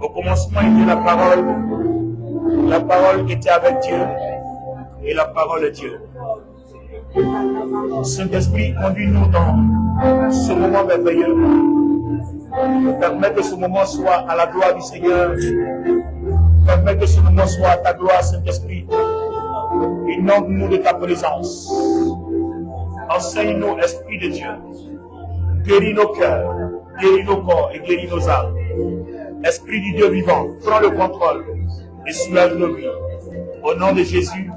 Au commencement était la parole était avec Dieu, et la parole est Dieu. Saint-Esprit, conduis-nous dans ce moment merveilleux. Permets que ce moment soit à la gloire du Seigneur. Permets que ce moment soit à ta gloire, Saint-Esprit. Inonde-nous de ta présence. Enseigne-nous, Esprit de Dieu. Guéris nos cœurs, guéris nos corps et guéris nos âmes. Esprit du Dieu vivant, prends le contrôle et soulage nos vies. Au nom de Jésus,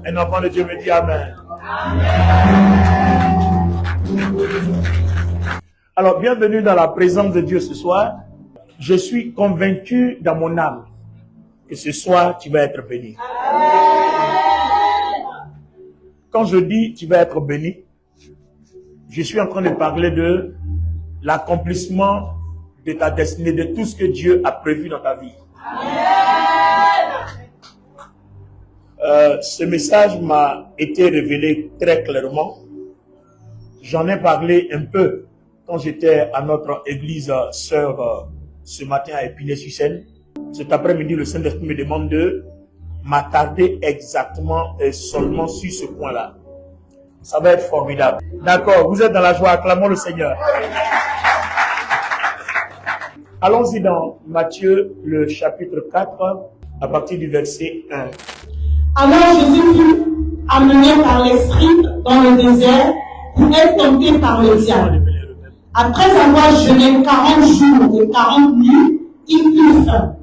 un enfant de Dieu me dit Amen. Alors, bienvenue dans la présence de Dieu ce soir. Je suis convaincu dans mon âme que ce soir, tu vas être béni. Quand je dis tu vas être béni, je suis en train de parler de l'accomplissement de ta destinée, de tout ce que Dieu a prévu dans ta vie. Ce message m'a été révélé très clairement. J'en ai parlé un peu quand j'étais à notre église sœur ce matin à Épinay-sur-Seine. Cet après-midi, le Saint-Esprit me demande de m'attarder exactement et seulement sur ce point-là. Ça va être formidable. D'accord, vous êtes dans la joie, acclamons le Seigneur. Allons-y dans Matthieu, le chapitre 4, à partir du verset 1. Alors Jésus fut amené par l'Esprit dans le désert pour être tenté par le diable. Après avoir jeûné 40 jours et 40 nuits, il eut faim.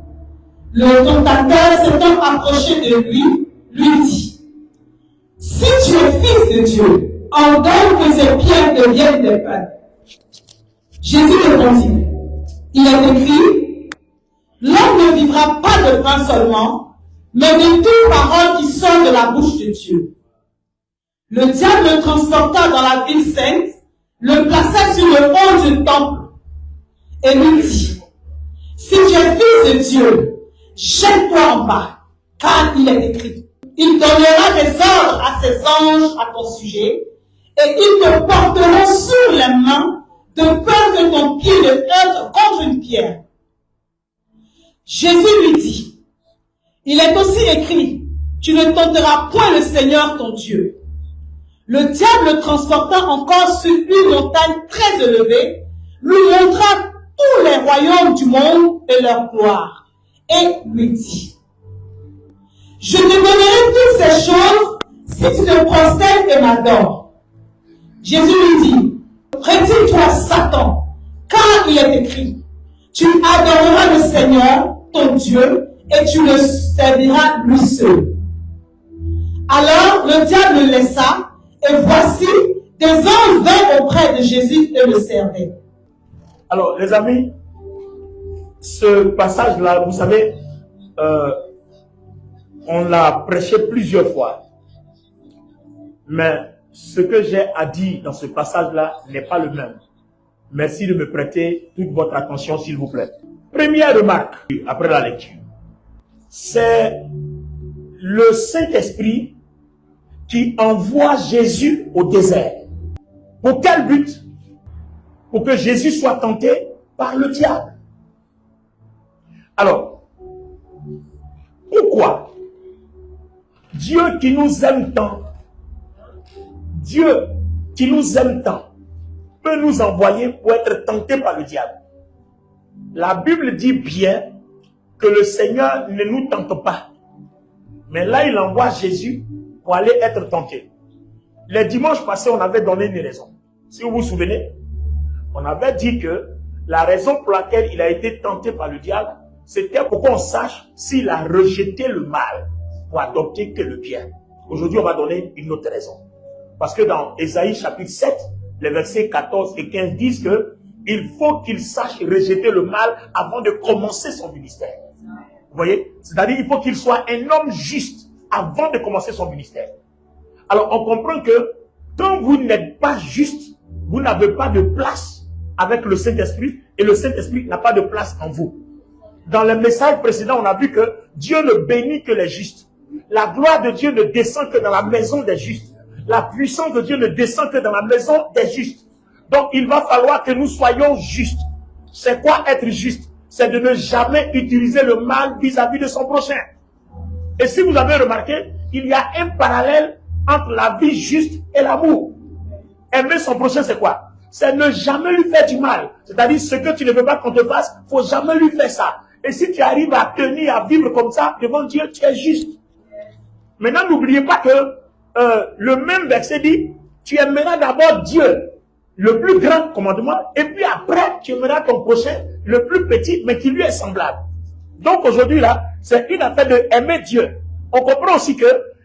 Le tentateur s'étant approché de lui, lui dit: si tu es fils de Dieu, ordonne que ces pierres deviennent des pains. Jésus répondit: il est écrit, l'homme ne vivra pas de pain seulement, mais de toute parole qui sort de la bouche de Dieu. Le diable le transporta dans la ville sainte, le plaça sur le haut du temple, et lui dit: si tu es fils de Dieu, jette-toi en bas, car il est écrit, il donnera des ordres à ses anges à ton sujet, et ils te porteront sur les mains, de peur que ton pied ne heurte contre une pierre. Jésus lui dit: il est aussi écrit, tu ne tenteras point le Seigneur ton Dieu. Le diable le transporta encore sur une montagne très élevée, lui montra tous les royaumes du monde et leur gloire, et lui dit: je te donnerai toutes ces choses si tu te prosternes et m'adores. Jésus lui dit: retire-toi, Satan, car il est écrit, tu adoreras le Seigneur, ton Dieu, et tu le serviras lui seul. Alors le diable le laissa, et voici, des anges vinrent auprès de Jésus et le servaient. Alors, les amis, ce passage-là, vous savez, on l'a prêché plusieurs fois. Mais ce que j'ai à dire dans ce passage-là n'est pas le même. Merci de me prêter toute votre attention, s'il vous plaît. Première remarque, après la lecture, c'est le Saint-Esprit qui envoie Jésus au désert. Pour quel but? Pour que Jésus soit tenté par le diable. Alors, pourquoi Dieu qui nous aime tant, Dieu qui nous aime tant, peut nous envoyer pour être tenté par le diable? La Bible dit bien que le Seigneur ne nous tente pas. Mais là, il envoie Jésus pour aller être tenté. Les dimanches passés, on avait donné une raison. Si vous vous souvenez, on avait dit que la raison pour laquelle il a été tenté par le diable, c'était pour qu'on sache s'il a rejeté le mal pour adopter que le bien. Aujourd'hui, on va donner une autre raison. Parce que dans Ésaïe chapitre 7, les versets 14 et 15 disent que il faut qu'il sache rejeter le mal avant de commencer son ministère. Vous voyez? C'est-à-dire qu'il faut qu'il soit un homme juste avant de commencer son ministère. Alors, on comprend que quand vous n'êtes pas juste, vous n'avez pas de place avec le Saint-Esprit et le Saint-Esprit n'a pas de place en vous. Dans le message précédent, on a vu que Dieu ne bénit que les justes. La gloire de Dieu ne descend que dans la maison des justes. La puissance de Dieu ne descend que dans la maison des justes. Donc, il va falloir que nous soyons justes. C'est quoi être juste? c'est de ne jamais utiliser le mal vis-à-vis de son prochain. Et si vous avez remarqué, il y a un parallèle entre la vie juste et l'amour. Aimer son prochain, c'est quoi? C'est ne jamais lui faire du mal. C'est-à-dire, ce que tu ne veux pas qu'on te fasse, il ne faut jamais lui faire ça. Et si tu arrives à tenir, à vivre comme ça, devant Dieu, tu es juste. Maintenant, n'oubliez pas que le même verset dit, tu aimeras d'abord Dieu, le plus grand commandement, et puis après, tu aimeras ton prochain, le plus petit, mais qui lui est semblable. Donc aujourd'hui, là, c'est une affaire de aimer Dieu. On comprend aussi que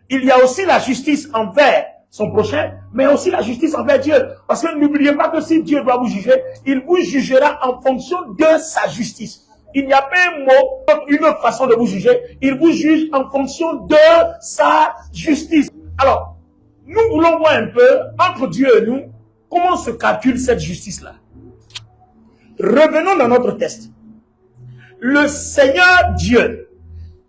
il y a aussi la justice envers son prochain, mais aussi la justice envers Dieu. Parce que n'oubliez pas que si Dieu doit vous juger, il vous jugera en fonction de sa justice. Il n'y a pas un mot, une autre façon de vous juger. Il vous juge en fonction de sa justice. Alors, nous voulons voir un peu, entre Dieu et nous, comment se calcule cette justice-là. Revenons dans notre texte. Le Seigneur Dieu,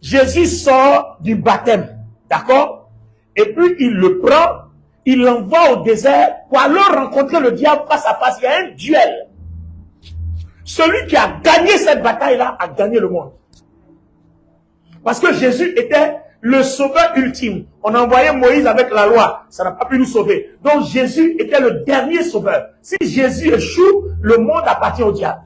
Jésus sort du baptême, d'accord? Et puis il le prend, il l'envoie au désert pour aller rencontrer le diable face à face. Il y a un duel. Celui qui a gagné cette bataille-là a gagné le monde. Parce que Jésus était le sauveur ultime. On a envoyé Moïse avec la loi. Ça n'a pas pu nous sauver. Donc Jésus était le dernier sauveur. Si Jésus échoue, le monde appartient au diable.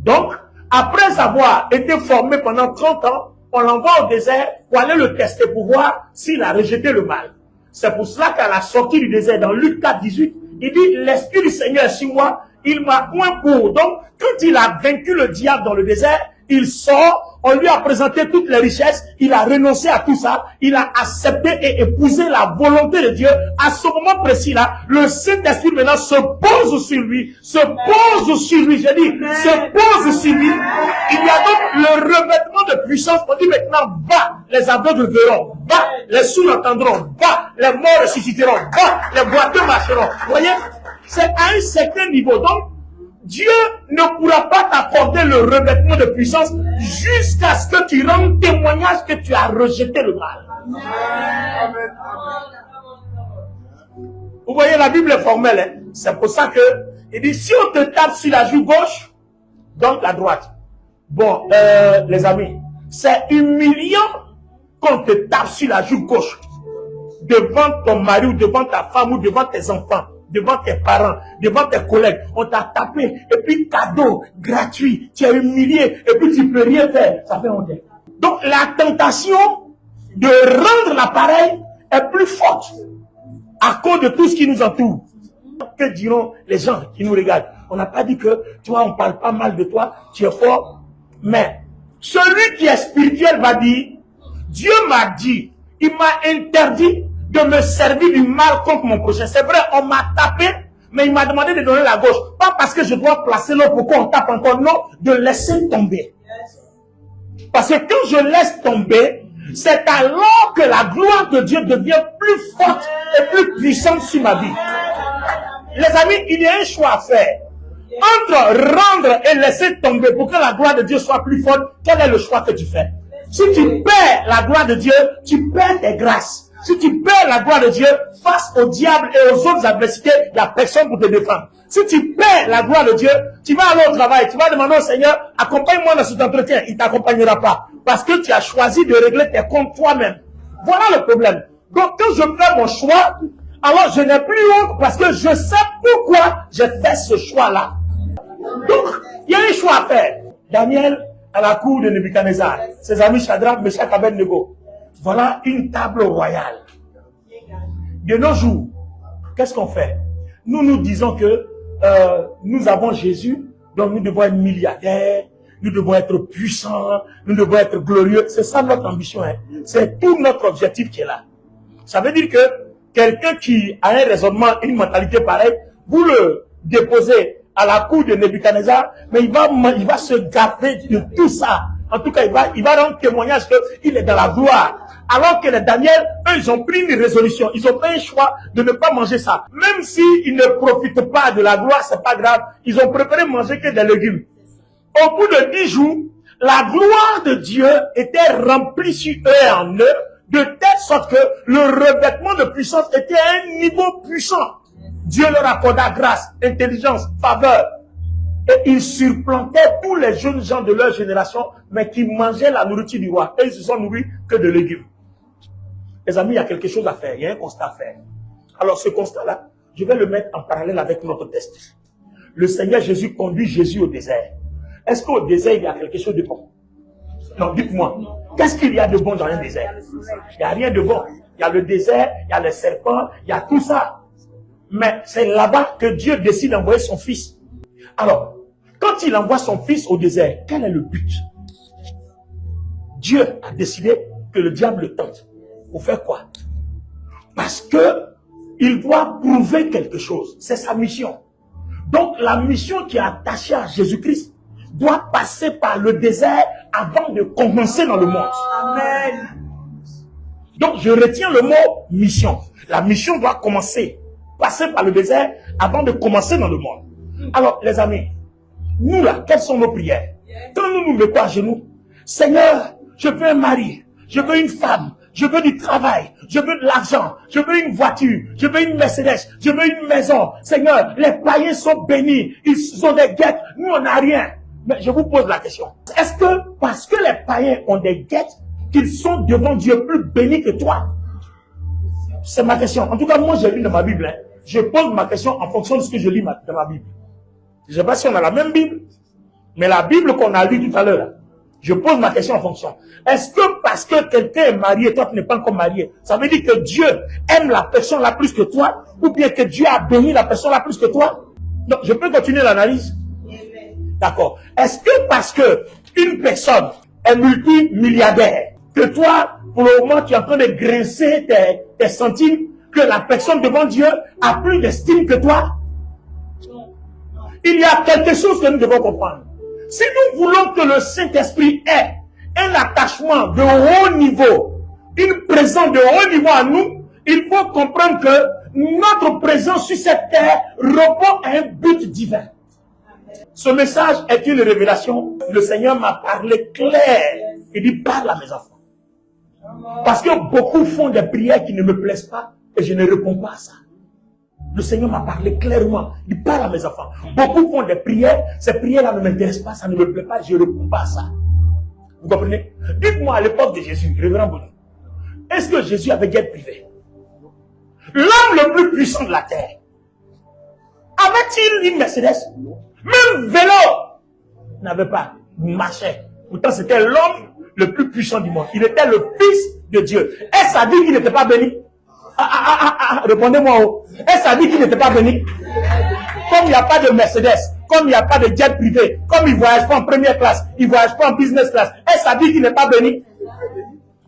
Donc, après avoir été formé pendant 30 ans, on l'envoie au désert pour aller le tester, pour voir s'il a rejeté le mal. C'est pour cela qu'à la sortie du désert, dans Luc 4, 18, il dit, l'Esprit du Seigneur est sur moi, il m'a point pour. Donc, quand il a vaincu le diable dans le désert, il sort, on lui a présenté toutes les richesses, il a renoncé à tout ça, il a accepté et épousé la volonté de Dieu. À ce moment précis-là, le Saint-Esprit maintenant se pose sur lui, j'ai dit, se pose sur lui. Il y a donc le revêtement de puissance. On dit maintenant, va, les aveugles verront, va, les sourds entendront, va, les morts ressusciteront, va, les boiteux marcheront. Vous voyez, c'est à un certain niveau. Donc, Dieu ne pourra pas t'accorder le revêtement de puissance jusqu'à ce que tu rendes témoignage que tu as rejeté le mal. Amen. Vous voyez, la Bible est formelle. Hein? C'est pour ça que il dit, si on te tape sur la joue gauche, donc la droite. Bon, les amis, c'est humiliant qu'on te tape sur la joue gauche devant ton mari ou devant ta femme ou devant tes enfants, devant tes parents, devant tes collègues. On t'a tapé et puis cadeau, gratuit, tu es humilié et puis tu peux rien faire. Ça fait honte. Donc la tentation de rendre l'appareil est plus forte à cause de tout ce qui nous entoure. Que diront les gens qui nous regardent? On n'a pas dit que, tu vois, on ne parle pas mal de toi, tu es fort. Mais celui qui est spirituel va dire, Dieu m'a dit, il m'a interdit de me servir du mal contre mon prochain. C'est vrai, on m'a tapé, mais il m'a demandé de donner la gauche. Pas parce que je dois placer l'autre pour qu'on tape encore, non, de laisser tomber. Parce que quand je laisse tomber, c'est alors que la gloire de Dieu devient plus forte et plus puissante sur ma vie. Les amis, il y a un choix à faire. Entre rendre et laisser tomber pour que la gloire de Dieu soit plus forte, quel est le choix que tu fais? Si tu perds la gloire de Dieu, tu perds tes grâces. Si tu perds la gloire de Dieu face au diable et aux autres adversités, il n'y a personne pour te défendre. Si tu perds la gloire de Dieu, tu vas aller au travail, tu vas demander au Seigneur, accompagne-moi dans cet entretien. Il ne t'accompagnera pas. Parce que tu as choisi de régler tes comptes toi-même. Voilà le problème. Donc quand je fais mon choix, alors je n'ai plus honte parce que je sais pourquoi j'ai fait ce choix-là. Donc, il y a un choix à faire. Daniel, à la cour de Nebuchadnezzar, ses amis Shadrach, Meshach, Abednego. Voilà une table royale. De nos jours, qu'est-ce qu'on fait? Nous nous disons que nous avons Jésus, donc nous devons être milliardaires, nous devons être puissants, nous devons être glorieux. C'est ça notre ambition. Hein? C'est tout notre objectif qui est là. Ça veut dire que quelqu'un qui a un raisonnement, une mentalité pareille, vous le déposez à la cour de Nebuchadnezzar, mais il va se gaffer de tout ça. En tout cas, il va rendre témoignage qu'il est dans la gloire. Alors que les Daniel, eux, ils ont pris une résolution. Ils ont fait un choix de ne pas manger ça. Même s'ils ne profitent pas de la gloire, c'est pas grave. Ils ont préféré manger que des légumes. Au bout de 10 jours, la gloire de Dieu était remplie sur eux et en eux, de telle sorte que le revêtement de puissance était à un niveau puissant. Dieu leur accorda grâce, intelligence, faveur. Et ils surplantaient tous les jeunes gens de leur génération, mais qui mangeaient la nourriture du roi. Et ils se sont nourris que de légumes. Les amis, il y a quelque chose à faire. Il y a un constat à faire. Alors ce constat-là, je vais le mettre en parallèle avec notre test. Le Seigneur Jésus conduit Jésus au désert. Est-ce qu'au désert, il y a quelque chose de bon? Non, dites-moi. Qu'est-ce qu'il y a de bon dans un désert? Il n'y a rien de bon. Il y a le désert, il y a les serpents, il y a tout ça. Mais c'est là-bas que Dieu décide d'envoyer son fils. Alors, quand il envoie son fils au désert, quel est le but? Dieu a décidé que le diable le tente. Pour faire quoi? Parce que il doit prouver quelque chose. C'est sa mission. Donc, la mission qui est attachée à Jésus-Christ doit passer par le désert avant de commencer dans le monde. Amen. Donc, je retiens le mot mission. La mission doit passer par le désert avant de commencer dans le monde. Alors, les amis, nous là, quelles sont nos prières? Quand nous nous mettons à genoux, Seigneur, je veux un mari, je veux une femme, je veux du travail, je veux de l'argent, je veux une voiture, je veux une Mercedes, je veux une maison. Seigneur, les païens sont bénis, ils ont des guettes, nous on n'a rien. Mais je vous pose la question. Est-ce que parce que les païens ont des guettes, qu'ils sont devant Dieu plus bénis que toi? C'est ma question. En tout cas, moi j'ai lu dans ma Bible. Hein. Je pose ma question en fonction de ce que je lis dans ma Bible. Je ne sais pas si on a la même Bible, mais la Bible qu'on a lue tout à l'heure, je pose ma question en fonction. Est-ce que parce que quelqu'un est marié, toi tu n'es pas encore marié, ça veut dire que Dieu aime la personne là plus que toi, ou bien que Dieu a béni la personne là plus que toi? Donc, je peux continuer l'analyse? D'accord. Est-ce que parce que une personne est multimilliardaire, que toi, pour le moment, tu es en train de grincer tes centimes, que la personne devant Dieu a plus d'estime que toi? Il y a quelque chose que nous devons comprendre. Si nous voulons que le Saint-Esprit ait un attachement de haut niveau, une présence de haut niveau à nous, il faut comprendre que notre présence sur cette terre répond à un but divin. Ce message est une révélation. Le Seigneur m'a parlé clair. Il dit, parle à mes enfants. Parce que beaucoup font des prières qui ne me plaisent pas et je ne réponds pas à ça. Le Seigneur m'a parlé clairement. Il parle à mes enfants. Beaucoup font des prières. Ces prières-là ne m'intéressent pas. Ça ne me plaît pas. Je ne réponds pas à ça. Vous comprenez? Dites-moi à l'époque de Jésus, révérend Bonny, est-ce que Jésus avait jet privé? L'homme le plus puissant de la terre, avait-il une Mercedes? Même vélo n'avait pas. Il marchait. Pourtant, c'était l'homme le plus puissant du monde. Il était le fils de Dieu. Est-ce ça dit qu'il n'était pas béni? Répondez-moi. Est-ce ça dit qu'il n'était pas béni? Comme il n'y a pas de Mercedes, comme il n'y a pas de jet privé, comme il ne voyage pas en première classe, il ne voyage pas en business class, est-ce ça dit qu'il n'est pas béni?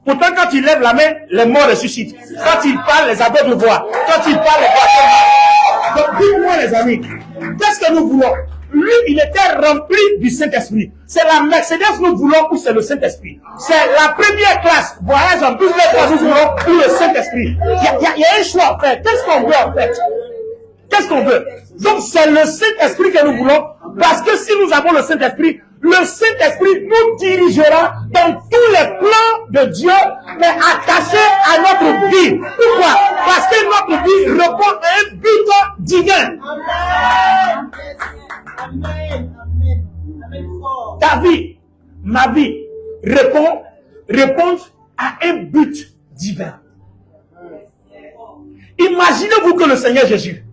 Pourtant, quand il lève la main, les morts ressuscitent. Quand il parle, les aveugles voient. Quand il parle, les voix. Donc, dites-moi, les amis, qu'est-ce que nous voulons? Lui, il était rempli du Saint-Esprit. C'est la Mercedes nous voulons ou c'est le Saint-Esprit? C'est la première classe, voyage en business class nous voulons ou le Saint-Esprit? Il y a un choix en fait. Qu'est-ce qu'on veut en fait? Qu'est-ce qu'on veut? Donc, c'est le Saint-Esprit que nous voulons, parce que si nous avons le Saint-Esprit nous dirigera dans tous les plans de Dieu, mais attachés à notre vie. Pourquoi? Parce que notre vie répond à un but divin. Amen. Ta vie, ma vie, répond à un but divin. Imaginez-vous que le Seigneur Jésus,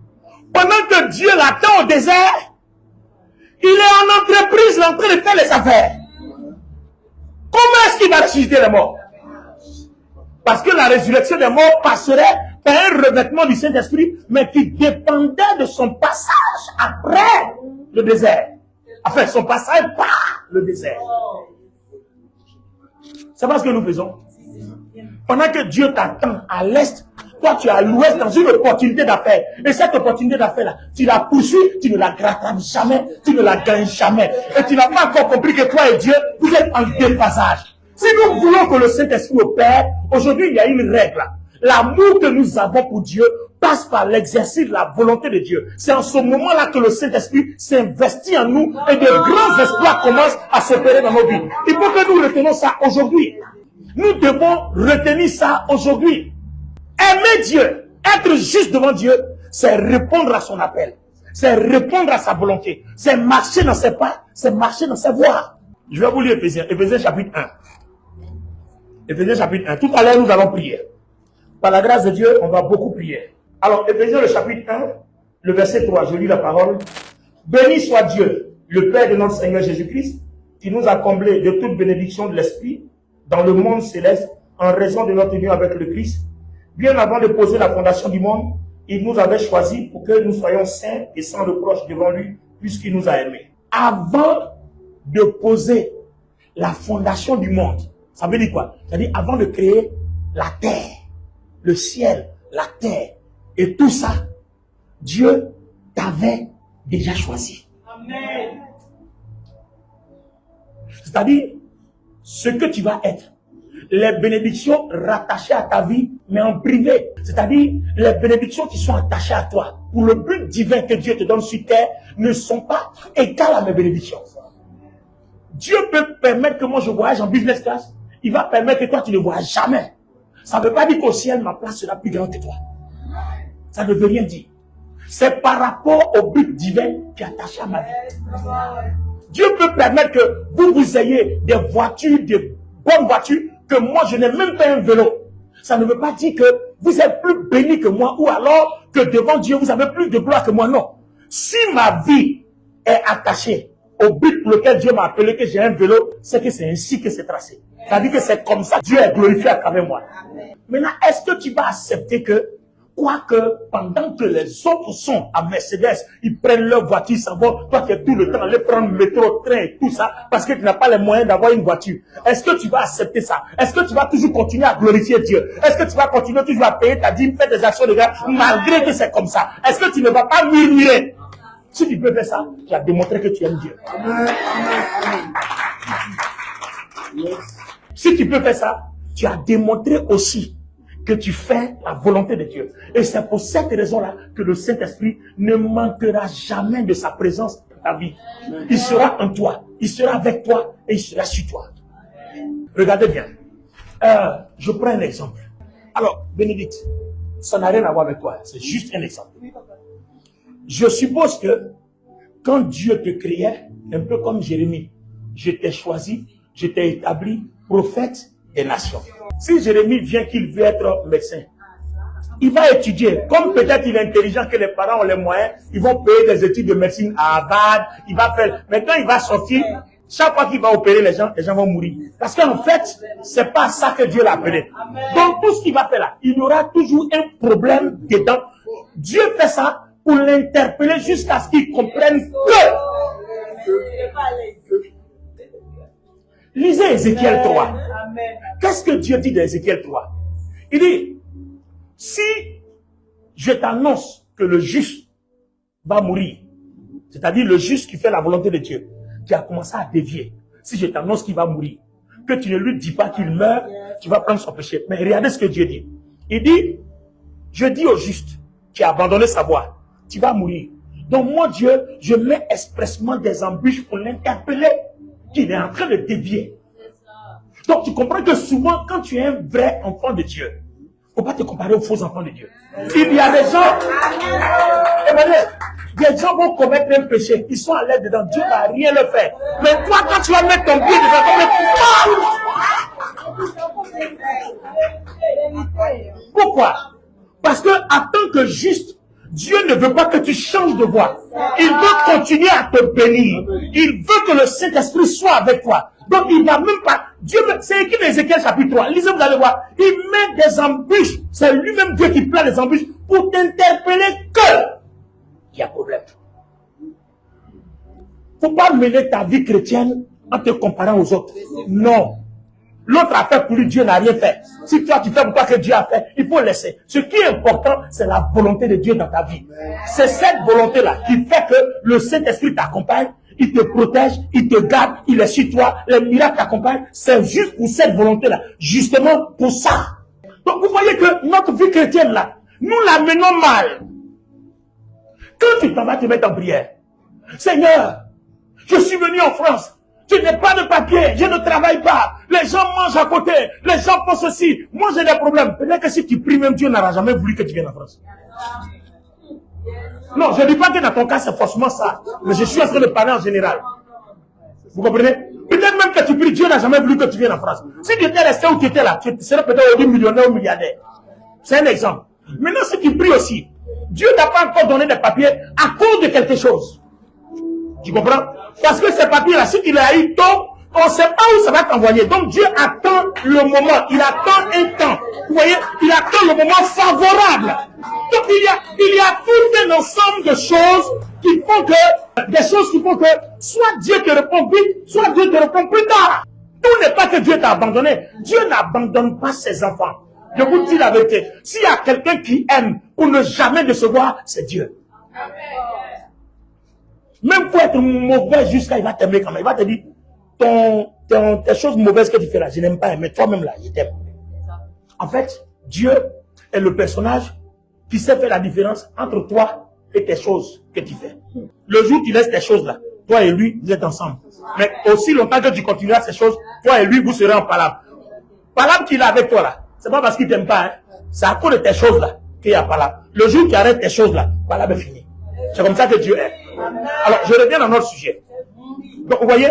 pendant que Dieu l'attend au désert, il est en entreprise, en train de faire les affaires. Comment est-ce qu'il va ressusciter les morts? Parce que la résurrection des morts passerait par un revêtement du Saint-Esprit, mais qui dépendait de son passage après le désert. Enfin, son passage par le désert. C'est pas ce que nous faisons. Pendant que Dieu t'attend à l'est, toi tu es à l'ouest dans une opportunité d'affaires. Et cette opportunité d'affaires-là, tu la poursuis, tu ne la grattes jamais, tu ne la gagnes jamais. Et tu n'as pas encore compris que toi et Dieu, vous êtes en déphasage. Si nous voulons que le Saint-Esprit opère, aujourd'hui il y a une règle. L'amour que nous avons pour Dieu passe par l'exercice de la volonté de Dieu. C'est en ce moment-là que le Saint-Esprit s'investit en nous et de grands espoirs commencent à s'opérer dans nos vies. Il faut que nous retenions ça aujourd'hui. Nous devons retenir ça aujourd'hui. Aimer Dieu, être juste devant Dieu, c'est répondre à son appel. c'est répondre à sa volonté, c'est marcher dans ses pas, c'est marcher dans ses voies. Je vais vous lire Éphésiens chapitre 1. Éphésiens chapitre 1. Tout à l'heure, nous allons prier. Par la grâce de Dieu, on va beaucoup prier. Alors, Éphésiens le chapitre 1, le verset 3, je lis la parole. Béni soit Dieu, le Père de notre Seigneur Jésus-Christ, qui nous a comblés de toute bénédiction de l'Esprit dans le monde céleste en raison de notre union avec le Christ. Bien avant de poser la fondation du monde, il nous avait choisis pour que nous soyons saints et sans reproche devant lui, puisqu'il nous a aimés. Avant de poser la fondation du monde, ça veut dire quoi? C'est-à-dire avant de créer la terre, le ciel, la terre et tout ça, Dieu t'avait déjà choisi. Amen. C'est-à-dire ce que tu vas être, les bénédictions rattachées à ta vie, mais en privé. C'est-à-dire les bénédictions qui sont attachées à toi, pour le but divin que Dieu te donne sur terre, ne sont pas égales à mes bénédictions. Dieu peut permettre que moi je voyage en business class. Il va permettre que toi tu ne voyages jamais. Ça ne veut pas dire qu'au ciel ma place sera plus grande que toi. Ça ne veut rien dire. C'est par rapport au but divin qui est attaché à ma vie. Dieu peut permettre que vous ayez des voitures, des bonnes voitures, que moi je n'ai même pas un vélo. Ça ne veut pas dire que vous êtes plus béni que moi, ou alors que devant Dieu vous avez plus de gloire que moi. Non. Si ma vie est attachée au but pour lequel Dieu m'a appelé, que j'ai un vélo, c'est que c'est ainsi que c'est tracé. C'est-à-dire que c'est comme ça. Dieu est glorifié à travers moi. Maintenant, est-ce que tu vas accepter que, quoique pendant que les autres sont à Mercedes, ils prennent leur voiture, ça va, toi qui es tout le temps allé prendre le métro, train et tout ça, parce que tu n'as pas les moyens d'avoir une voiture. Est-ce que tu vas accepter ça? Est-ce que tu vas toujours continuer à glorifier Dieu? Est-ce que tu vas continuer toujours à payer ta dîme, faire des actions de grâce, malgré que c'est comme ça? Est-ce que tu ne vas pas murmurer? Si tu peux faire ça, tu as démontré que tu aimes Dieu. Amen. Si tu peux faire ça, tu as démontré aussi que tu fais la volonté de Dieu. Et c'est pour cette raison-là que le Saint-Esprit ne manquera jamais de sa présence dans ta vie. Il sera en toi, il sera avec toi et il sera sur toi. Regardez bien. Je prends un exemple. Alors, Bénédicte, ça n'a rien à voir avec toi, c'est juste un exemple. Je suppose que quand Dieu te créait, un peu comme Jérémie, je t'ai choisi, je t'ai établi prophète des nations. Si Jérémie vient qu'il veut être médecin, il va étudier. Comme peut-être il est intelligent, que les parents ont les moyens, ils vont payer des études de médecine à Harvard, il va faire. Maintenant, il va sortir. Chaque fois qu'il va opérer les gens vont mourir. Parce qu'en fait, c'est pas ça que Dieu l'a appelé. Donc, tout ce qu'il va faire là, il y aura toujours un problème dedans. Dieu fait ça pour l'interpeller jusqu'à ce qu'il comprenne que. Lisez Ézéchiel 3. Qu'est-ce que Dieu dit dans Ézéchiel 3? Il dit, si je t'annonce que le juste va mourir, c'est-à-dire le juste qui fait la volonté de Dieu, qui a commencé à dévier, si je t'annonce qu'il va mourir, que tu ne lui dis pas qu'il meurt, tu vas prendre son péché. Mais regardez ce que Dieu dit. Il dit, je dis au juste qui a abandonné sa voie, tu vas mourir. Donc moi Dieu, je mets expressement des embûches pour l'interpeller, qu'il est en train de dévier. Donc tu comprends que souvent quand tu es un vrai enfant de Dieu, il ne faut pas te comparer aux faux enfants de Dieu. Il y a des gens, des gens vont commettre un péché, ils sont à l'aise dedans, Dieu ne va rien leur faire. Mais toi quand tu vas mettre ton pied dedans, pourquoi? Parce que en tant que juste, Dieu ne veut pas que tu changes de voie. Il veut continuer à te bénir. Il veut que le Saint-Esprit soit avec toi. Donc il ne va même pas. Dieu, c'est écrit dans Ézéchiel chapitre 3. Lisez, vous allez voir. Il met des embûches. C'est lui-même Dieu qui place des embûches pour t'interpeller que il y a problème. Il ne faut pas mener ta vie chrétienne en te comparant aux autres. Non. L'autre a fait pour lui, Dieu n'a rien fait. Si toi tu fais pour toi que Dieu a fait, il faut laisser. Ce qui est important, c'est la volonté de Dieu dans ta vie. C'est cette volonté-là qui fait que le Saint-Esprit t'accompagne, il te protège, il te garde, il est sur toi, les miracles t'accompagnent. C'est juste pour cette volonté-là. Justement pour ça. Donc vous voyez que notre vie chrétienne là, nous la menons mal. Quand tu t'en vas te mettre en prière, Seigneur, je suis venu en France. Tu n'as pas de papier, je ne travaille pas, les gens mangent à côté, les gens font ceci, moi j'ai des problèmes. Peut-être que si tu pries même, Dieu n'aura jamais voulu que tu viennes en France. Non, je ne dis pas que dans ton cas, c'est forcément ça. Mais je suis en train de parler en général. Vous comprenez? Peut-être même que tu pries, Dieu n'a jamais voulu que tu viennes en France. Si tu étais resté où tu étais là, tu serais peut-être aujourd'hui millionnaire ou milliardaire. C'est un exemple. Maintenant, si tu pries aussi, Dieu n'a pas encore donné des papiers à cause de quelque chose. Tu comprends? Parce que ces papiers-là, si tu les as eu tôt, on ne sait pas où ça va t'envoyer. Donc Dieu attend le moment. Il attend un temps. Vous voyez? Il attend le moment favorable. Donc il y a tout un ensemble de choses qui font que, soit Dieu te répond vite, soit Dieu te répond plus tard. Tout n'est pas que Dieu t'a abandonné. Dieu n'abandonne pas ses enfants. Je vous dis la vérité. S'il y a quelqu'un qui aime pour ne jamais décevoir, c'est Dieu. Même pour être mauvais jusqu'à, il va t'aimer quand même. Il va te dire, tes choses mauvaises que tu fais là, je n'aime pas, mais toi-même là, je t'aime. En fait, Dieu est le personnage qui sait faire la différence entre toi et tes choses que tu fais. Le jour où tu laisses tes choses là, toi et lui, vous êtes ensemble. Mais aussi longtemps que tu continueras ces choses, toi et lui, vous serez en palabre. Palabre qu'il a avec toi là, c'est pas parce qu'il t'aime pas, hein. C'est à cause de tes choses là qu'il y a palabre. Le jour où tu arrêtes tes choses là, palabre est fini. C'est comme ça que Dieu est. Alors, je reviens dans notre sujet. Donc, vous voyez,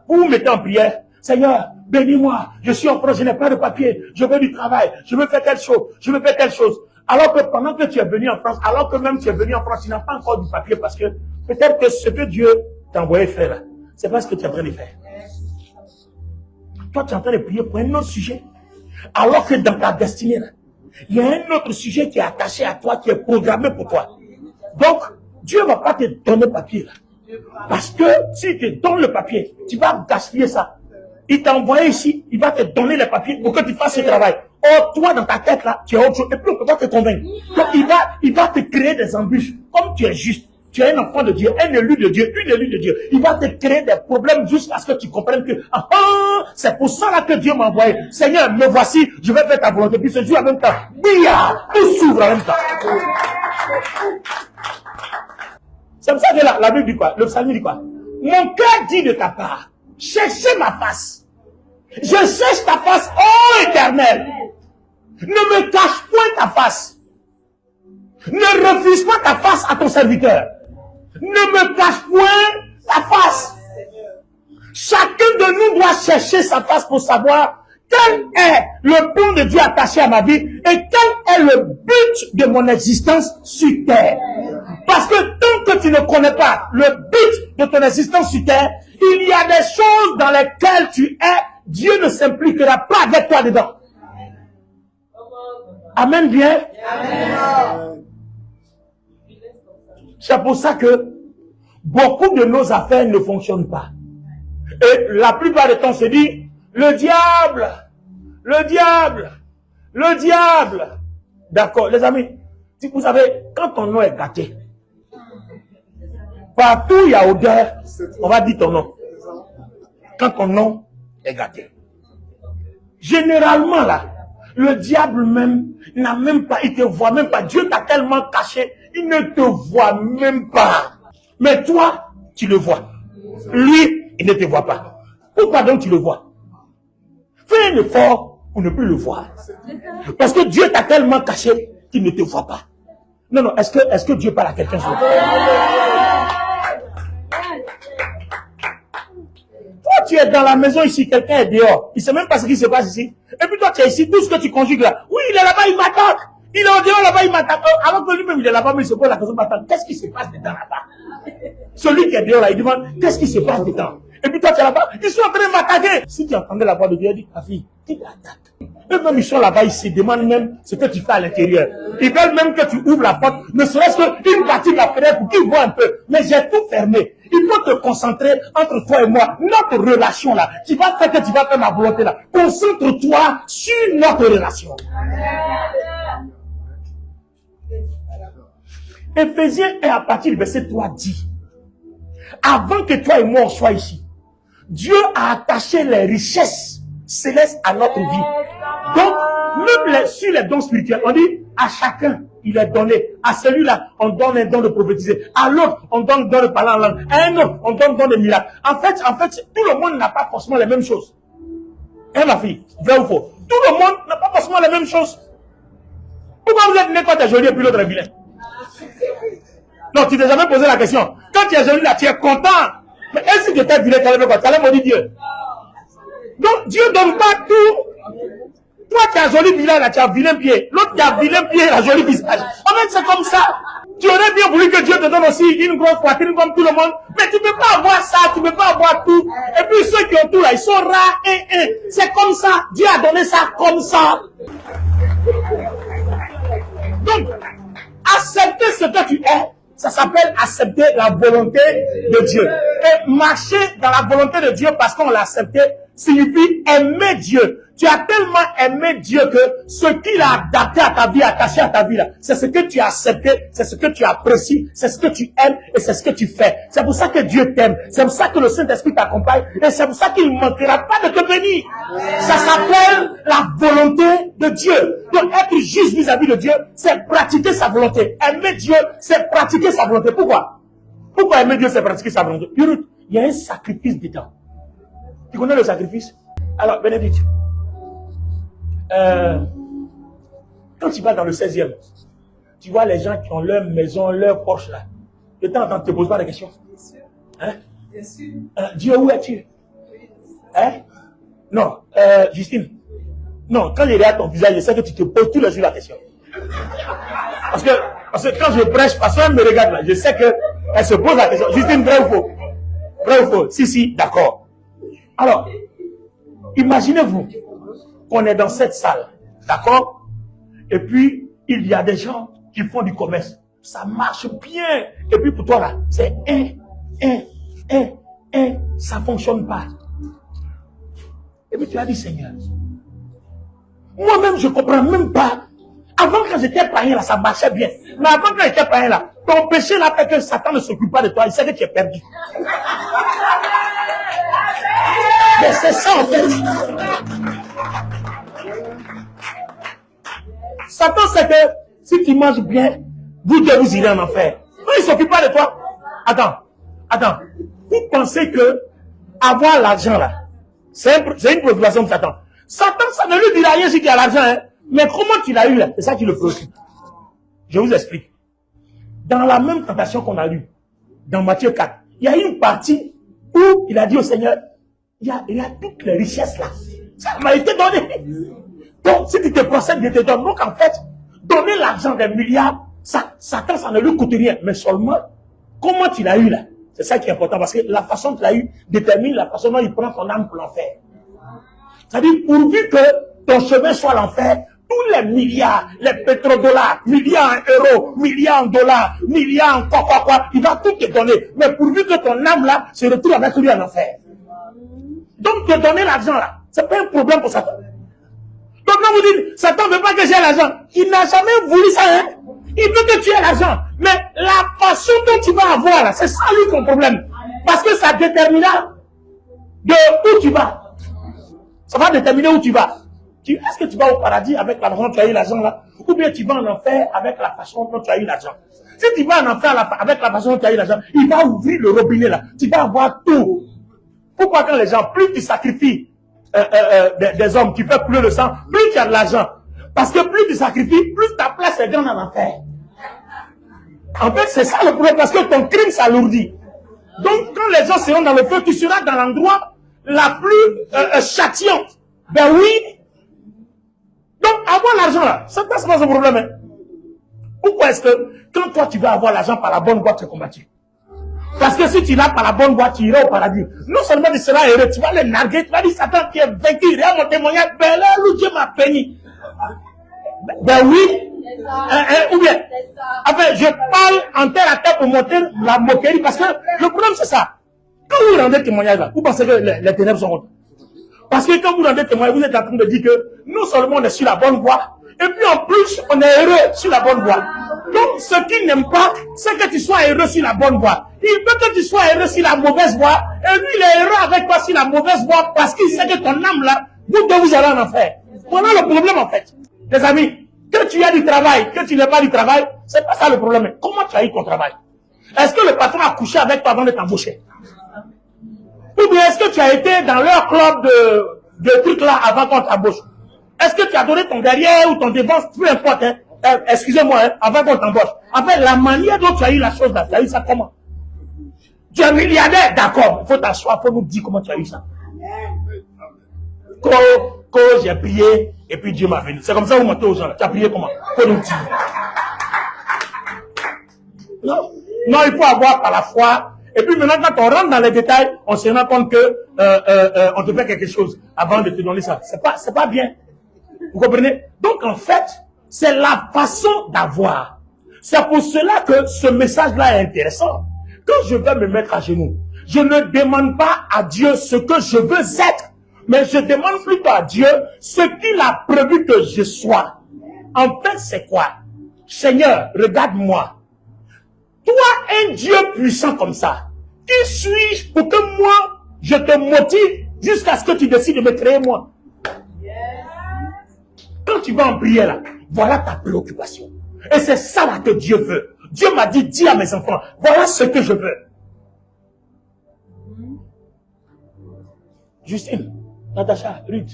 vous vous mettez en prière. Seigneur, bénis-moi. Je suis en France, je n'ai pas de papier. Je veux du travail. Je veux faire telle chose. Je veux faire telle chose. Alors que pendant que tu es venu en France, alors que même tu es venu en France, tu n'as pas encore du papier parce que peut-être que ce que Dieu t'a envoyé faire là, c'est pas ce que tu es en train de faire. Toi, tu es en train de prier pour un autre sujet. Alors que dans ta destinée, là, il y a un autre sujet qui est attaché à toi, qui est programmé pour toi. Donc, Dieu ne va pas te donner le papier là. Parce que s'il te donne le papier, tu vas gaspiller ça. Il t'a envoyé ici, il va te donner les papiers pour que tu fasses ce travail. Or, toi, dans ta tête là, tu as autre chose. Et puis, on ne peut pas te convaincre. Donc, il va te créer des embûches. Comme tu es juste, tu es un enfant de Dieu, un élu de Dieu, une élue de Dieu. Il va te créer des problèmes jusqu'à ce que tu comprennes que, c'est pour ça là que Dieu m'a envoyé. Seigneur, me voici, je vais faire ta volonté. Puis ce jour en même temps, bia, tout s'ouvre en même temps. C'est pour ça que la Bible dit quoi? Le psalme dit quoi? Mon cœur dit de ta part, cherchez ma face. Je cherche ta face, ô Éternel. Ne me cache point ta face. Ne refuse pas ta face à ton serviteur. Ne me cache point ta face. Chacun de nous doit chercher sa face pour savoir quel est le plan de Dieu attaché à ma vie et quel est le but de mon existence sur terre. Parce que tant que tu ne connais pas le but de ton existence sur terre, il y a des choses dans lesquelles tu es, Dieu ne s'impliquera pas avec toi dedans. Amen bien. Amen. C'est pour ça que beaucoup de nos affaires ne fonctionnent pas. Et la plupart du temps, on se dit, le diable. D'accord, les amis, si vous savez, quand ton nom est gâté, partout il y a odeur, on va dire ton nom. Quand ton nom est gâté. Généralement là, le diable même n'a même pas, il te voit même pas. Dieu t'a tellement caché, il ne te voit même pas. Mais toi, tu le vois. Lui, il ne te voit pas. Pourquoi donc tu le vois? Fais un effort pour ne plus le voir. Parce que Dieu t'a tellement caché qu'il ne te voit pas. Non, est-ce que Dieu parle à quelqu'un? Toi, tu es dans la maison ici, quelqu'un est dehors. Il ne sait même pas ce qui se passe ici. Et puis toi, tu es ici, tout ce que tu conjugues là. Oui, il est là-bas, il m'attend. Il est en dehors là-bas, il m'attend. Alors que lui-même, il est là-bas, mais il se pose la question, qu'est-ce qui se passe dedans là-bas? Celui qui est dehors là, il demande, qu'est-ce qui se passe dedans? Et puis toi, tu es là-bas, ils sont en train de m'attaquer. Si tu entendais la voix de Dieu, il dit, ma fille, qui t'attaque? Eux-mêmes, ils sont là-bas, ils se demandent même ce que tu fais à l'intérieur. Ils veulent même que tu ouvres la porte, ne serait-ce qu'une partie de la fenêtre pour qu'ils voient un peu. Mais j'ai tout fermé. Il faut te concentrer entre toi et moi. Notre relation là, qui va faire que tu vas faire ma volonté là. Concentre-toi sur notre relation. Éphésiens 1 à partir du verset 3 dit, avant que toi et moi on soit ici, Dieu a attaché les richesses célestes à notre vie. Donc, même sur les dons spirituels, on dit à chacun, il est donné. À celui-là, on donne un don de prophétiser. À l'autre, on donne un don de parler en langue. À un autre, on donne un don de miracle. En fait, tout le monde n'a pas forcément les mêmes choses. Hein, ma fille? Vrai ou faux? Tout le monde n'a pas forcément les mêmes choses. Pourquoi vous êtes né quand t'es joli et puis l'autre est vilain? Non, tu t'es jamais posé la question. Quand tu es joli là, tu es content. Mais est-ce que tu étais vilain, tu allais quoi? Tu allais maudire Dieu. Donc, Dieu ne donne pas tout. Toi, tu as joli vilain là, tu as vilain pied. L'autre, tu as vilain pied, la jolie visage. En fait, c'est comme ça. Tu aurais bien voulu que Dieu te donne aussi une grosse poitrine comme tout le monde. Mais tu ne peux pas avoir ça, tu ne peux pas avoir tout. Et puis ceux qui ont tout là, ils sont rares. C'est comme ça. Dieu a donné ça comme ça. Donc, accepter ce que tu es, ça s'appelle accepter la volonté de Dieu. Et marcher dans la volonté de Dieu parce qu'on l'a accepté signifie aimer Dieu. Tu as tellement aimé Dieu que ce qu'il a adapté à ta vie, attaché à ta vie, c'est ce que tu as accepté, c'est ce que tu apprécies, c'est ce que tu aimes et c'est ce que tu fais. C'est pour ça que Dieu t'aime. C'est pour ça que le Saint-Esprit t'accompagne et c'est pour ça qu'il ne manquera pas de te bénir. Ça s'appelle la volonté de Dieu. Donc être juste vis-à-vis de Dieu, c'est pratiquer sa volonté. Aimer Dieu, c'est pratiquer sa volonté. Pourquoi? Pourquoi aimer Dieu, c'est pratiquer sa volonté? Il y a un sacrifice dedans. Tu connais le sacrifice? Alors, Bénédicte, quand tu vas dans le 16e, tu vois les gens qui ont leur maison, leur Porsche là. De temps en temps, tu ne te poses pas de questions. Hein? Bien sûr. Dieu, où es-tu? Hein? Non, Justine. Non, quand je regarde ton visage, je sais que tu te poses tous les jours la question. Parce que quand je prêche, parce qu'elle me regarde là, je sais qu'elle se pose la question. Justine, vrai ou faux? Vrai ou faux? Si, d'accord. Alors, imaginez-vous qu'on est dans cette salle, d'accord? Et puis, il y a des gens qui font du commerce. Ça marche bien. Et puis pour toi là, c'est ça ne fonctionne pas. Et puis tu as dit, Seigneur, moi-même je ne comprends même pas. Avant quand j'étais païen là, ça marchait bien. Mais avant quand j'étais païen là, ton péché là fait que Satan ne s'occupe pas de toi. Il sait que tu es perdu. Mais c'est ça en fait. Satan sait que si tu manges bien, vous deux vous irez en enfer. Non, il ne s'occupe pas de toi. Attends. Vous pensez que avoir l'argent là, c'est une préoccupation de Satan. Satan, ça ne lui dira rien si tu as l'argent. Hein. Mais comment tu l'as eu là? C'est ça qui le préoccupe. Je vous explique. Dans la même tentation qu'on a eue, dans Matthieu 4, il y a une partie où il a dit au Seigneur, il y a toutes les richesses là. Ça m'a été donné. Donc, si tu te procèdes, je te donne. Donc, en fait, donner l'argent des milliards, Satan, ça ne lui coûte rien. Mais seulement, comment tu l'as eu là? C'est ça qui est important. Parce que la façon dont tu l'as eu détermine la façon dont il prend ton âme pour l'enfer. C'est-à-dire, pourvu que ton chemin soit l'enfer, tous les milliards, les pétrodollars, milliards en euros, milliards en dollars, milliards en quoi, il va tout te donner. Mais pourvu que ton âme là se retrouve avec lui en enfer. Donc, te donner l'argent là, c'est pas un problème pour Satan. Donc, quand vous dites, Satan ne veut pas que j'ai l'argent, il n'a jamais voulu ça, hein. Il veut que tu aies l'argent. Mais la façon dont tu vas avoir là, c'est ça lui ton problème. Parce que ça déterminera de où tu vas. Ça va déterminer où tu vas. Est-ce que tu vas au paradis avec la façon dont tu as eu l'argent là? Ou bien tu vas en enfer avec la façon dont tu as eu l'argent? Si tu vas en enfer avec la façon dont tu as eu l'argent, il va ouvrir le robinet là. Tu vas avoir tout. Pourquoi quand les gens, plus tu sacrifies des hommes qui font couler le sang, plus tu as de l'argent. Parce que plus tu sacrifies, plus ta place est grande en enfer. En fait, c'est ça le problème, parce que ton crime s'alourdit. Donc, quand les gens seront dans le feu, tu seras dans l'endroit la plus châtiante. Ben oui. Donc, avoir l'argent là, c'est pas un problème. Hein. Pourquoi est-ce que, quand toi tu vas avoir l'argent par la bonne voie, tu es combattu? Parce que si tu l'as par la bonne voie, tu iras au paradis. Non seulement tu seras heureux, tu vas les narguer, tu vas dire, Satan, tu es vaincu, regarde mon témoignage, ben là, où Dieu m'a béni. Ben oui. Ou bien, enfin, je parle en terre à terre pour montrer la moquerie, parce que le problème c'est ça. Quand vous rendez témoignage là, vous pensez que les ténèbres sont hautes. Parce que quand vous rendez témoignage, vous êtes en train de dire que non seulement on est sur la bonne voie, et puis en plus, on est heureux sur la bonne voie. Donc, ce qu'il n'aime pas, c'est que tu sois heureux sur la bonne voie. Il veut que tu sois heureux sur la mauvaise voie, et lui, il est heureux avec toi sur la mauvaise voie, parce qu'il sait que ton âme là, vous deux vous allez en enfer. Voilà le problème en fait. Les amis, que tu as du travail, que tu n'as pas du travail, c'est pas ça le problème. Comment tu as eu ton travail? Est-ce que le patron a couché avec toi avant de t'embaucher? Ou bien est-ce que tu as été dans leur club de trucs là avant qu'on t'embauche? Est-ce que tu as donné ton derrière ou ton devant, peu importe, hein? excusez-moi, hein, avant qu'on t'embauche. En fait, la manière dont tu as eu la chose là, tu as eu ça comment? Tu es milliardaire, d'accord. Il faut t'asseoir, il faut nous dire comment tu as eu ça. Quand j'ai prié, et puis Dieu m'a venu. C'est comme ça que vous mentez aux gens là. Tu as prié comment? Faut nous dire. Non. Non, il faut avoir par la foi. Et puis maintenant, quand on rentre dans les détails, on se rend compte que on te fait quelque chose avant de te donner ça. C'est pas bien. Vous comprenez? Donc en fait, c'est la façon d'avoir. C'est pour cela que ce message-là est intéressant. Quand je vais me mettre à genoux, je ne demande pas à Dieu ce que je veux être, mais je demande plutôt à Dieu ce qu'il a prévu que je sois. En fait, c'est quoi? Seigneur, regarde-moi. Toi, un Dieu puissant comme ça, qui suis-je pour que moi, je te motive jusqu'à ce que tu décides de me créer moi? Quand tu vas en prière là, voilà ta préoccupation. Et c'est ça là que Dieu veut. Dieu m'a dit, dis à mes enfants, voilà ce que je veux. Justine, Natacha, Ruth,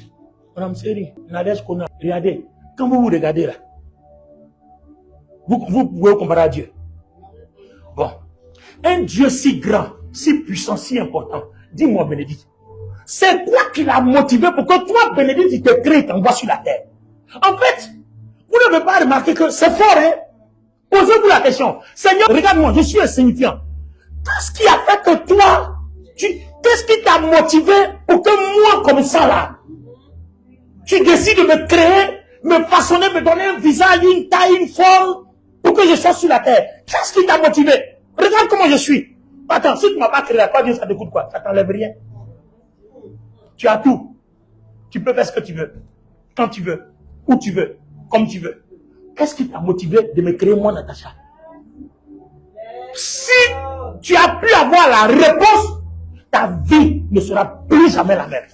Mme Seri, Nadège Kona, regardez, quand vous vous regardez là, vous pouvez comparer à Dieu. Bon, un Dieu si grand, si puissant, si important, dis-moi Bénédicte, c'est quoi qui l'a motivé pour que toi, Bénédicte, il te crée et t'envoie sur la terre? En fait, vous n'avez pas remarqué que c'est fort, hein? Posez-vous la question. Seigneur, regarde-moi, je suis insignifiant. Qu'est-ce qui a fait que toi, qu'est-ce qui t'a motivé pour que moi, comme ça là, tu décides de me créer, me façonner, me donner un visage, une taille, une forme, pour que je sois sur la terre? Qu'est-ce qui t'a motivé? Regarde comment je suis. Attends, si tu ne m'as pas créé, pas Dieu, ça te coûte quoi? Ça t'enlève rien. Tu as tout. Tu peux faire ce que tu veux. Quand tu veux. Où tu veux. Comme tu veux. Qu'est-ce qui t'a motivé de me créer moi, Natacha? Si tu as pu avoir la réponse, ta vie ne sera plus jamais la même.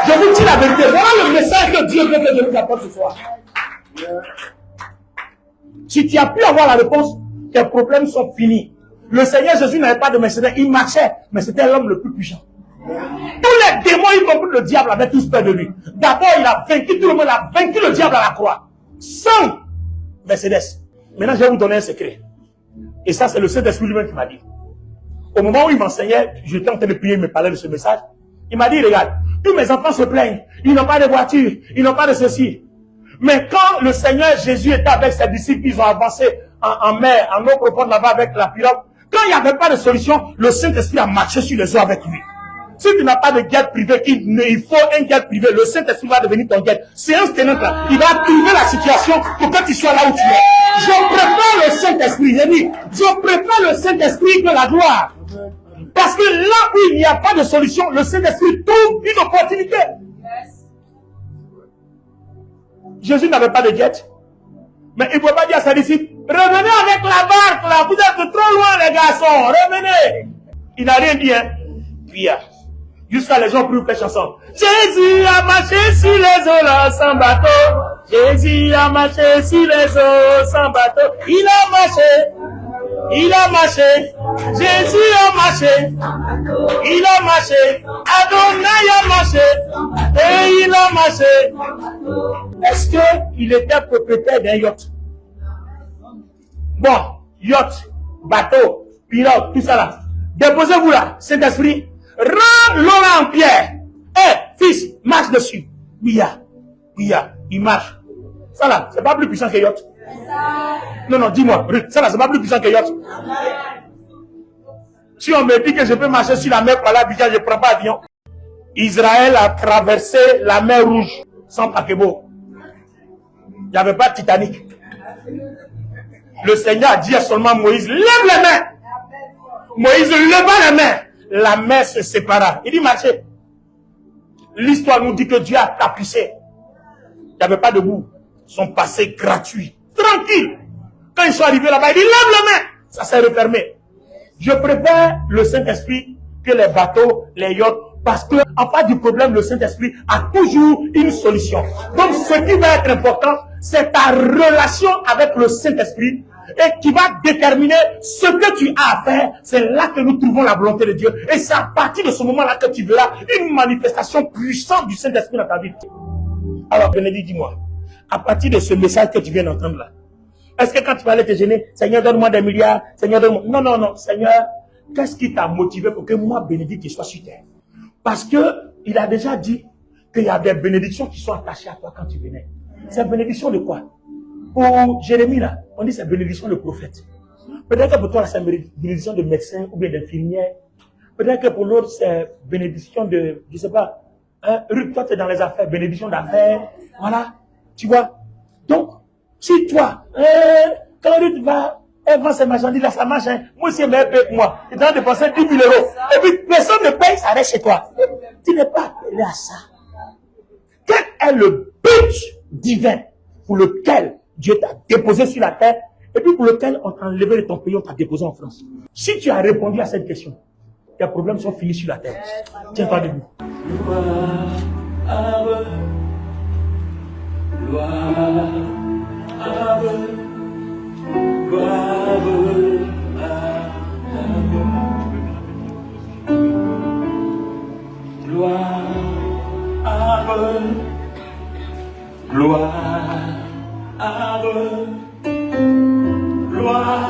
Je vous dis la vérité. Voilà le message que Dieu veut que je vous apporte ce soir. Si tu as pu avoir la réponse, tes problèmes sont finis. Le Seigneur Jésus n'avait pas de Mercedes, il marchait, mais c'était l'homme le plus puissant. Tous les démons, y compris le diable, avaient tous peur de lui. D'abord, il a vaincu tout le monde, il a vaincu le diable à la croix. Sans Mercedes. Maintenant, je vais vous donner un secret. Et ça, c'est le Saint-Esprit lui-même qui m'a dit. Au moment où il m'enseignait, j'étais en train de prier, il me parlait de ce message. Il m'a dit, regarde, tous mes enfants se plaignent. Ils n'ont pas de voiture, ils n'ont pas de ceci. Mais quand le Seigneur Jésus était avec ses disciples, ils ont avancé en mer, en eau profonde là-bas avec la pirogue. Quand il n'y avait pas de solution, le Saint-Esprit a marché sur les eaux avec lui. Si tu n'as pas de guide privé, il faut un guide privé. Le Saint-Esprit va devenir ton guide. Séance tenante là, il va trouver la situation pour que tu sois là où tu es. Je préfère le Saint-Esprit. J'ai dit, je préfère le Saint-Esprit que la gloire. Parce que là où il n'y a pas de solution, le Saint-Esprit trouve une opportunité. Jésus n'avait pas de guide. Mais il ne pouvait pas dire à ses disciples, revenez avec la barque là, vous êtes trop loin les garçons, revenez. Il n'a rien dit, hein. Puis, jusqu'à les gens pour faire chanson. Jésus a marché sur les eaux là sans bateau. Jésus a marché sur les eaux sans bateau. Il a marché. Il a marché. Jésus a marché. Il a marché. Adonai a marché. Et il a marché. Est-ce qu'il était propriétaire d'un yacht? Bon, yacht, bateau, pilote, tout ça là. Déposez-vous là, Saint-Esprit. Rends l'eau là en pierre. Fils, marche dessus. Il marche. Ça là, c'est pas plus puissant que yacht. Non, dis-moi, ça là, c'est pas plus puissant que yacht. Si on me dit que je peux marcher sur la mer par là, je ne prends pas avion. Israël a traversé la mer Rouge sans paquebot. Il n'y avait pas de Titanic. Le Seigneur a dit seulement à Moïse, lève les mains. Moïse leva les mains. La mer se sépara. Il dit, marchez. L'histoire nous dit que Dieu a tapissé. Il n'y avait pas de boue. Son passé gratuit. Tranquille. Quand ils sont arrivés là-bas, il dit, lève les mains. Ça s'est refermé. Je préfère le Saint-Esprit que les bateaux, les yachts. Parce que, en face du problème, le Saint-Esprit a toujours une solution. Donc, ce qui va être important, c'est ta relation avec le Saint-Esprit et qui va déterminer ce que tu as à faire. C'est là que nous trouvons la volonté de Dieu. Et c'est à partir de ce moment-là que tu verras une manifestation puissante du Saint-Esprit dans ta vie. Alors, Bénédicte, dis-moi, À partir de ce message que tu viens d'entendre là, est-ce que quand tu vas aller te gêner, Seigneur, donne-moi des milliards, Seigneur, donne-moi... Non, non, non, Seigneur, qu'est-ce qui t'a motivé pour que moi, bénédicte, je sois sur terre? Parce que il a déjà dit qu'il y a des bénédictions qui sont attachées à toi quand tu venais. C'est bénédiction de quoi? Pour Jérémie, là, on dit c'est bénédiction de prophète. Peut-être que pour toi, là, c'est bénédiction de médecin ou bien d'infirmière. Peut-être que pour l'autre, c'est bénédiction de, je ne sais pas, hein, Ruth, toi, tu es dans les affaires, bénédiction d'affaires. Voilà, tu vois. Donc, si toi, quand Ruth va, elle vend ses marchandises, là, ça marche, hein. Moi aussi, elle me paye pour moi. Il est en train de dépenser 10 000 euros. Et puis, personne ne paye, ça reste chez toi. Tu n'es pas appelé à ça. Quel est le but divin pour lequel Dieu t'a déposé sur la terre et puis pour lequel on t'a enlevé de ton pays, on t'a déposé en France? Si tu as répondu à cette question, tes problèmes sont finis sur la terre. Tiens-toi debout. Gloire, gloire,